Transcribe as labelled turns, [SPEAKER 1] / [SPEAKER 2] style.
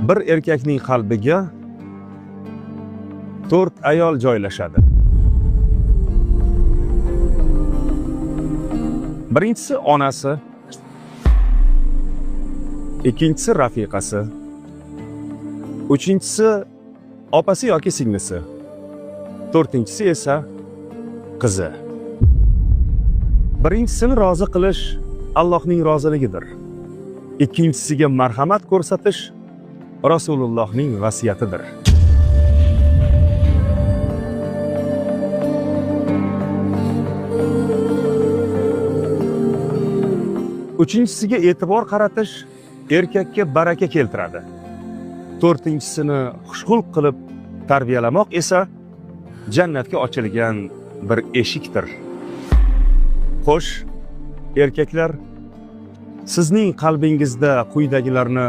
[SPEAKER 1] Bir erkakning qalbiga 4 ayol joylashadi. Birinchisi onasi, ikkinchisi rafiqasi, uchinchisi opasi yoki singlisi, to'rtinchisi esa qizi. Birinchisini rozi qilish Allohning roziligidir. Ikkinchisiga marhamat ko'rsatish Rasulullohning vasiyatidir. Uchinchisiga e'tibor qaratish erkakka baraka keltiradi. To'rtinchisini xushxulq qilib tarbiyalamoq esa jannatga ochilgan bir eshikdir. Xo'sh, erkaklar, sizning qalbingizda quyidagilarni